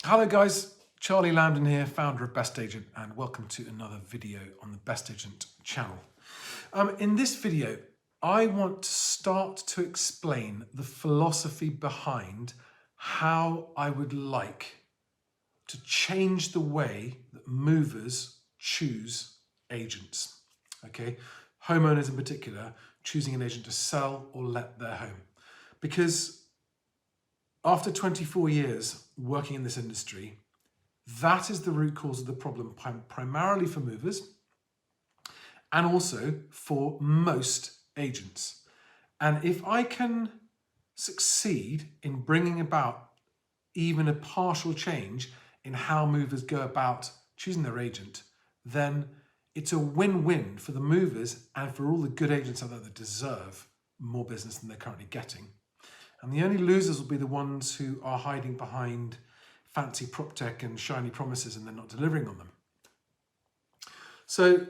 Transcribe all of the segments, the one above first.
Hello guys, Charlie Lambden here, founder of BestAgent, and welcome to another video on the BestAgent channel. In this video, I want to start to explain the philosophy behind how I would like to change the way that movers choose agents. Okay, homeowners in particular, choosing an agent to sell or let their home. Because after 24 years working in this industry, that is the root cause of the problem, primarily for movers and also for most agents. And if I can succeed in bringing about even a partial change in how movers go about choosing their agent, then it's a win-win for the movers and for all the good agents out there that deserve more business than they're currently getting. And the only losers will be the ones who are hiding behind fancy prop tech and shiny promises and they're not delivering on them. So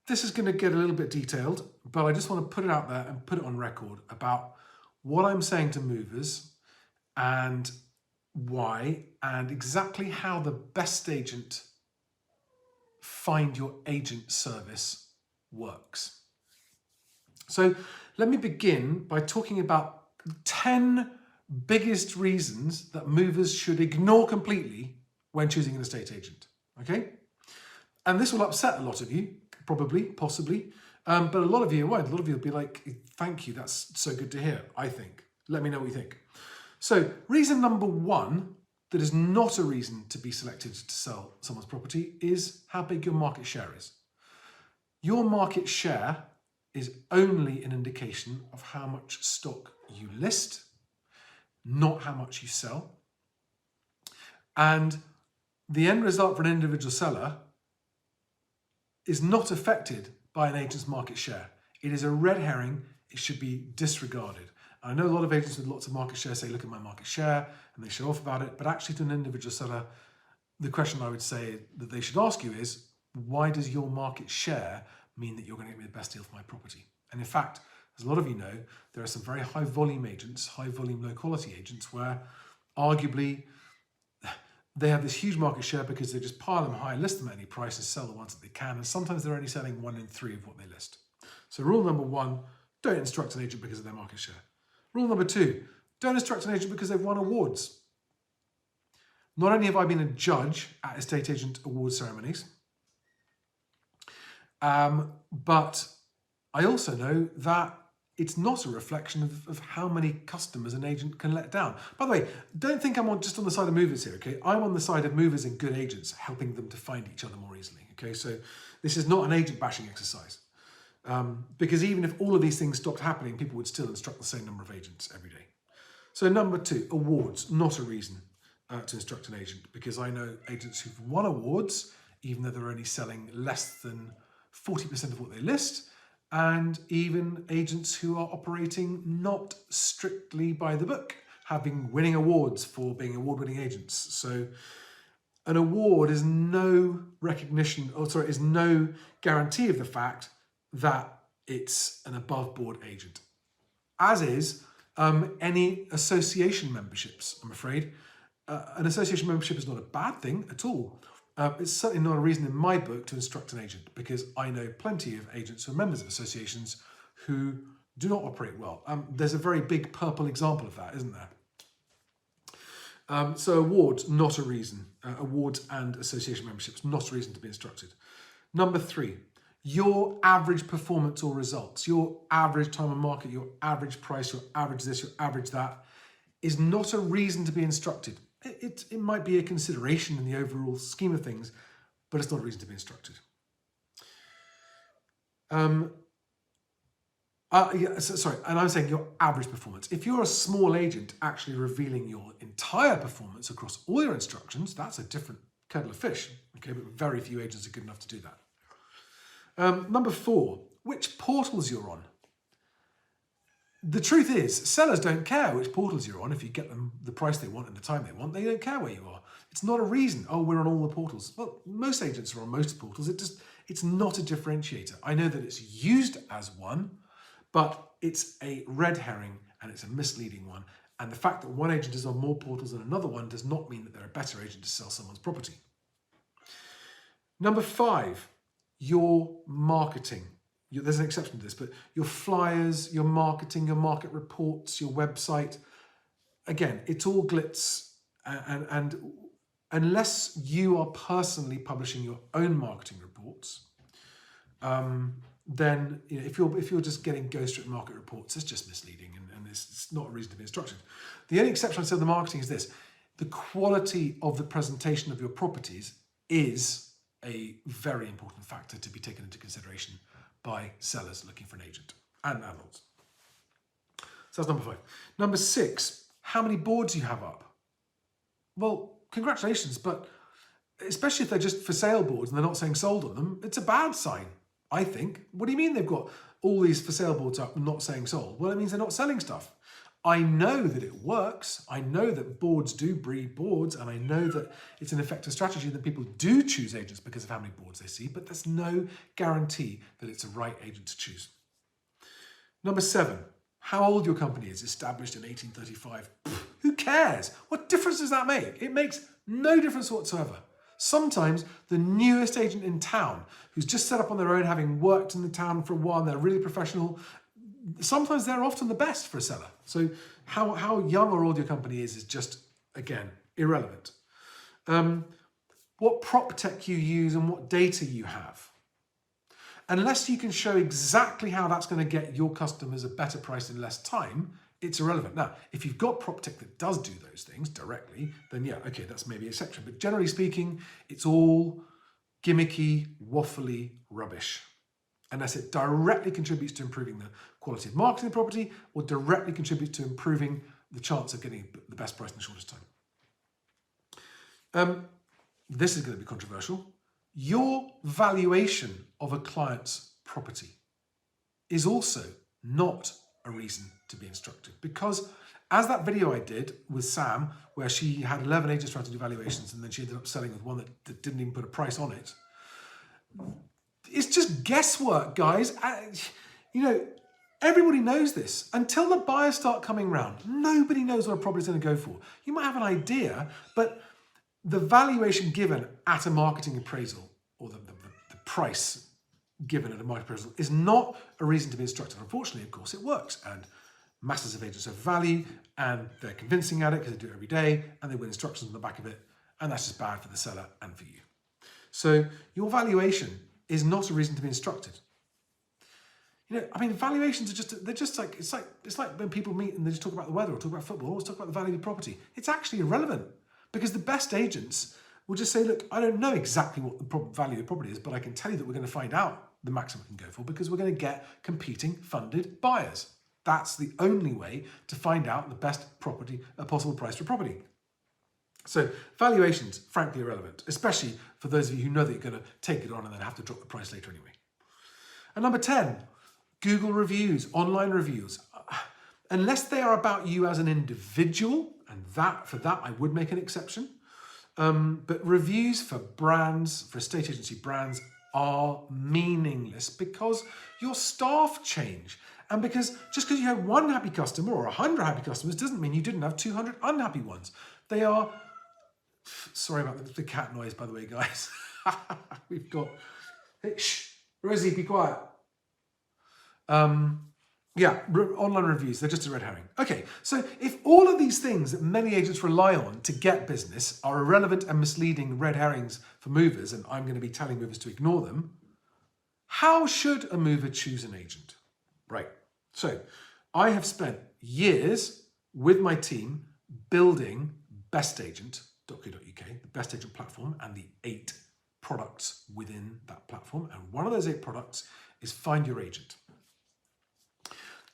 this is going to get a little bit detailed, but I just want to put it out there and put it on record about what I'm saying to movers and why and exactly how the BestAgent Find Your Agent service works. So let me begin by talking about 10 biggest reasons that movers should ignore completely when choosing an estate agent, okay? And this will upset a lot of you, probably, possibly, but a lot of you won't. A lot of you will be like, thank you, that's so good to hear, I think. Let me know what you think. So reason number one that is not a reason to be selected to sell someone's property is how big your market share is. Your market share is only an indication of how much stock you list, not how much you sell. And the end result for an individual seller is not affected by an agent's market share. It is a red herring. It should be disregarded. I know a lot of agents with lots of market share say, look at my market share, and they show off about it. But actually to an individual seller, the question I would say that they should ask you is, why does your market share mean that you're going to get me the best deal for my property? And in fact, as a lot of you know, there are some very high volume agents, high volume, low quality agents where arguably they have this huge market share because they just pile them high, list them at any price and sell the ones that they can. And sometimes they're only selling 1 in 3 of what they list. So rule number one, don't instruct an agent because of their market share. Rule number two, don't instruct an agent because they've won awards. Not only have I been a judge at estate agent award ceremonies, but I also know that it's not a reflection of how many customers an agent can let down. By the way, don't think I'm just on the side of movers here, okay? I'm on the side of movers and good agents, helping them to find each other more easily, okay? So this is not an agent bashing exercise. Because even if all of these things stopped happening, people would still instruct the same number of agents every day. So number two, awards, not a reason to instruct an agent, because I know agents who've won awards, even though they're only selling less than 40% of what they list, and even agents who are operating not strictly by the book, have been winning awards for being award-winning agents. So an award is no recognition, is no guarantee of the fact that it's an above-board agent. As is any association memberships, I'm afraid. An association membership is not a bad thing at all. It's certainly not a reason in my book to instruct an agent, because I know plenty of agents who are members of associations who do not operate well. There's a very big purple example of that, isn't there? So awards, not a reason. Awards and association memberships, not a reason to be instructed. Number three, your average performance or results, your average time on market, your average price, your average this, your average that, is not a reason to be instructed. It might be a consideration in the overall scheme of things, but it's not a reason to be instructed. And I'm saying your average performance. If you're a small agent actually revealing your entire performance across all your instructions, that's a different kettle of fish, okay? But very few agents are good enough to do that. Number four, which portals you're on. The truth is, sellers don't care which portals you're on. If you get them the price they want and the time they want, they don't care where you are. It's not a reason, oh, we're on all the portals. Well, most agents are on most portals. It's not a differentiator. I know that it's used as one, but it's a red herring and it's a misleading one. And the fact that one agent is on more portals than another one does not mean that they're a better agent to sell someone's property. Number 5, your marketing. There's an exception to this, but your flyers, your marketing, your market reports, your website. Again, it's all glitz, and unless you are personally publishing your own marketing reports, then if you're just getting ghostwritten market reports, it's just misleading and it's not a reason to be instructed. The only exception I say to the marketing is this: the quality of the presentation of your properties is a very important factor to be taken into consideration by sellers looking for an agent and landlords. So that's number 5. Number 6, how many boards you have up. Well, congratulations, but especially if they're just for sale boards and they're not saying sold on them, it's a bad sign, I think. What do you mean they've got all these for sale boards up and not saying sold? Well, it means they're not selling stuff. I know that it works. I know that boards do breed boards, and I know that it's an effective strategy that people do choose agents because of how many boards they see, but there's no guarantee that it's a right agent to choose. Number 7, how old your company is. Established in 1835. Who cares? What difference does that make? It makes no difference whatsoever. Sometimes the newest agent in town, who's just set up on their own, having worked in the town for a while, and they're really professional, sometimes they're often the best for a seller. So how young or old your company is just, again, irrelevant. What prop tech you use and what data you have. Unless you can show exactly how that's going to get your customers a better price in less time, it's irrelevant. Now, if you've got prop tech that does do those things directly, then yeah, okay, that's maybe an exception. But generally speaking, it's all gimmicky, waffly rubbish, unless it directly contributes to improving the quality of marketing of the property or directly contributes to improving the chance of getting the best price in the shortest time. This is going to be controversial. Your valuation of a client's property is also not a reason to be instructed, because as that video I did with Sam, where she had 11 agents trying to do valuations and then she ended up selling with one that didn't even put a price on it, it's just guesswork, guys. Everybody knows this. Until the buyers start coming round, nobody knows what a property is going to go for. You might have an idea, but the valuation given at a marketing appraisal, or the price given at a market appraisal, is not a reason to be instructed. Unfortunately, of course, it works, and masses of agents have value, and they're convincing at it because they do it every day, and they win instructions on the back of it, and that's just bad for the seller and for you. So your valuation is not a reason to be instructed. Valuations are it's like when people meet and they just talk about the weather or talk about football, or always talk about the value of the property. It's actually irrelevant, because the best agents will just say, look, I don't know exactly what the value of the property is, but I can tell you that we're going to find out the maximum we can go for, because we're going to get competing funded buyers. That's the only way to find out the best possible price for property. So valuations, frankly, irrelevant, especially for those of you who know that you're going to take it on and then have to drop the price later anyway. And number 10, Google reviews, online reviews. Unless they are about you as an individual, and for that I would make an exception. But reviews for brands, for estate agency brands, are meaningless because your staff change. And just because you have one happy customer or 100 happy customers doesn't mean you didn't have 200 unhappy ones. They are, sorry about the cat noise, by the way, guys. We've got, hey, shh, Rosie, be quiet. Online reviews, they're just a red herring. Okay, so if all of these things that many agents rely on to get business are irrelevant and misleading red herrings for movers, and I'm going to be telling movers to ignore them, how should a mover choose an agent? Right, so I have spent years with my team building BestAgent.co.uk, the Best Agent platform, and the 8 products within that platform. And one of those 8 products is Find Your Agent.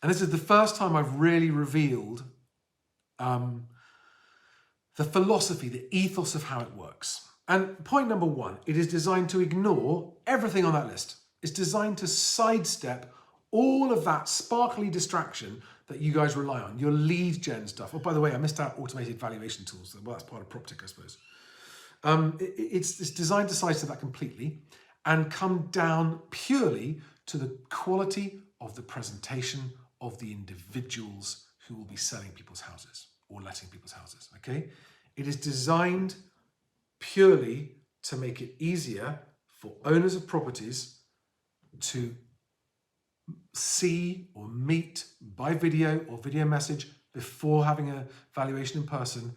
And this is the first time I've really revealed the philosophy, the ethos of how it works. And point number 1, it is designed to ignore everything on that list. It's designed to sidestep all of that sparkly distraction that you guys rely on, your lead gen stuff. Oh, by the way, I missed out automated valuation tools. Well, that's part of PropTech, I suppose. It's designed to sidestep that completely and come down purely to the quality of the presentation of the individuals who will be selling people's houses. or letting people's houses, okay? It is designed purely to make it easier for owners of properties to see or meet by video or video message before having a valuation in person,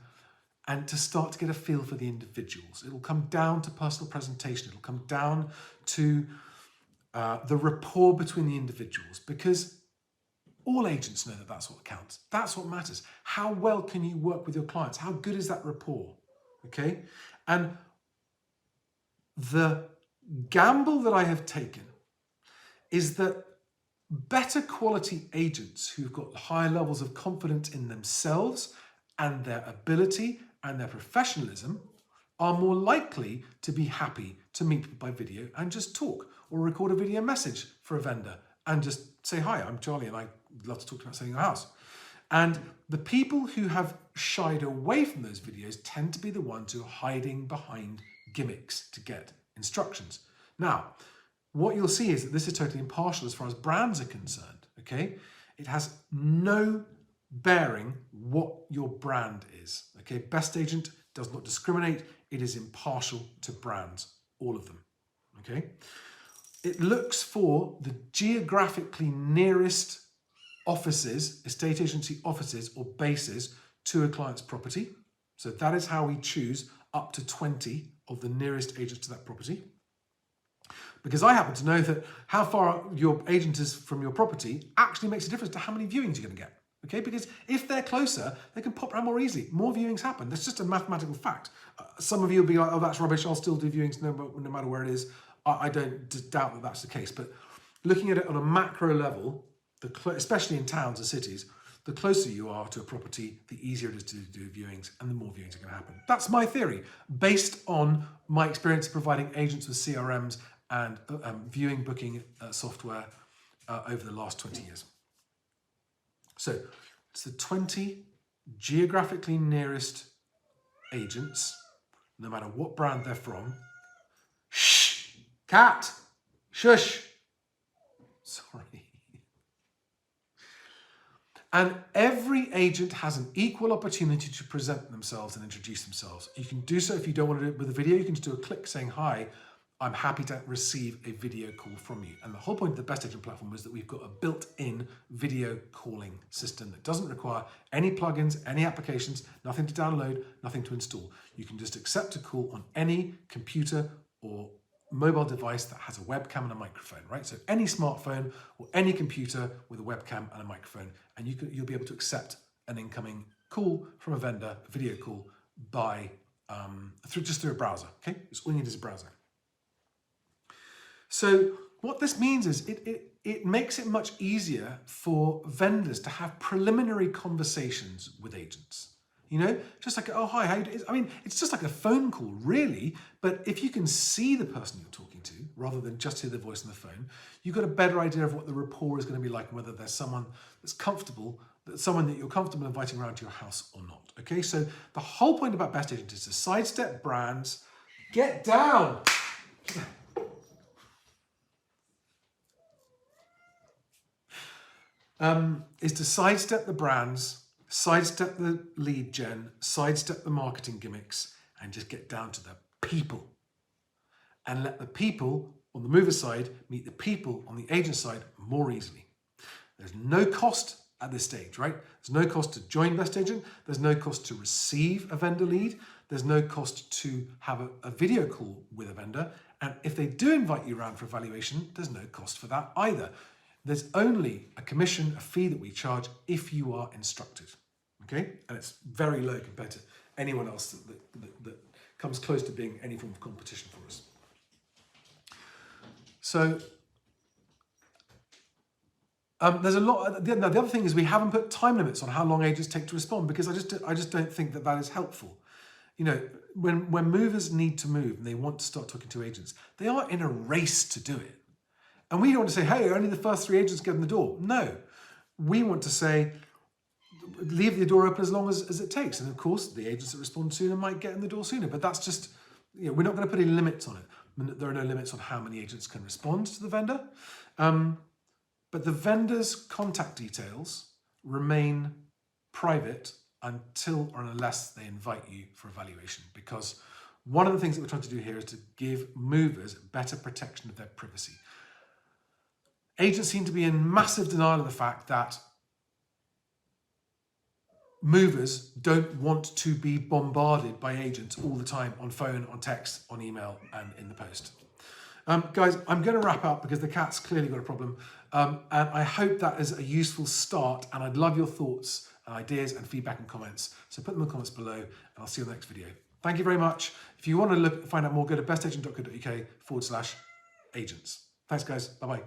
and to start to get a feel for the individuals. It'll come down to personal presentation. It'll come down to the rapport between the individuals, because all agents know that that's what counts. That's what matters. How well can you work with your clients? How good is that rapport? Okay? And the gamble that I have taken is that better quality agents who've got higher levels of confidence in themselves and their ability and their professionalism are more likely to be happy to meet people by video and just talk, or record a video message for a vendor and just say, hi, I'm Charlie and I'd love to talk to you about selling your house. And the people who have shied away from those videos tend to be the ones who are hiding behind gimmicks to get instructions. Now, what you'll see is that this is totally impartial as far as brands are concerned, okay? It has no bearing what your brand is, okay? BestAgent does not discriminate. It is impartial to brands, all of them, okay? It looks for the geographically nearest offices, estate agency offices or bases to a client's property. So that is how we choose up to 20 of the nearest agents to that property. Because I happen to know that how far your agent is from your property actually makes a difference to how many viewings you're going to get. Okay, because if they're closer, they can pop around more easily. More viewings happen. That's just a mathematical fact. Some of you will be like, oh, that's rubbish. I'll still do viewings no matter where it is. I don't doubt that that's the case. But looking at it on a macro level, especially in towns and cities, the closer you are to a property, the easier it is to do viewings and the more viewings are going to happen. That's my theory, based on my experience of providing agents with CRMs and viewing booking software over the last 20 years. So it's the 20 geographically nearest agents, no matter what brand they're from. Shh, cat, shush. Sorry. And every agent has an equal opportunity to present themselves and introduce themselves. You can do so if you don't want to do it with a video. You can just do a click saying, hi, I'm happy to receive a video call from you. And the whole point of the BestAgent platform is that we've got a built-in video calling system that doesn't require any plugins, any applications, nothing to download, nothing to install. You can just accept a call on any computer or mobile device that has a webcam and a microphone, right? So any smartphone or any computer with a webcam and a microphone, and you'll be able to accept an incoming call from a vendor, a video call, by through a browser. Okay, it's all you need is a browser. So what this means is it makes it much easier for vendors to have preliminary conversations with agents. You know, just like, oh, hi, how you doing? I mean, it's just like a phone call, really. But if you can see the person you're talking to, rather than just hear the voice on the phone, you've got a better idea of what the rapport is going to be like, and whether there's someone that's comfortable, someone that you're comfortable inviting around to your house or not. Okay, so the whole point about BestAgent is to sidestep brands. Get down! Is to sidestep the brands, sidestep the lead gen, sidestep the marketing gimmicks, and just get down to the people. And let the people on the mover side meet the people on the agent side more easily. There's no cost at this stage, right? There's no cost to join BestAgent. There's no cost to receive a vendor lead. There's no cost to have a video call with a vendor. And if they do invite you around for evaluation, there's no cost for that either. There's only a commission, a fee that we charge if you are instructed, okay? And it's very low compared to anyone else that comes close to being any form of competition for us. So there's a lot. Now, the other thing is we haven't put time limits on how long agents take to respond, because I just don't think that is helpful. You know, when movers need to move and they want to start talking to agents, they are in a race to do it. And we don't want to say, hey, only the first 3 agents get in the door. No, we want to say, leave the door open as long as it takes. And of course, the agents that respond sooner might get in the door sooner, but that's just, you know, we're not going to put any limits on it. There are no limits on how many agents can respond to the vendor. But the vendor's contact details remain private until or unless they invite you for evaluation. Because one of the things that we're trying to do here is to give movers better protection of their privacy. Agents seem to be in massive denial of the fact that movers don't want to be bombarded by agents all the time on phone, on text, on email, and in the post. Guys, I'm going to wrap up because the cat's clearly got a problem. And I hope that is a useful start, and I'd love your thoughts, ideas, and feedback and comments. So put them in the comments below, and I'll see you in the next video. Thank you very much. If you want to find out more, go to bestagent.co.uk/agents. Thanks, guys. Bye-bye.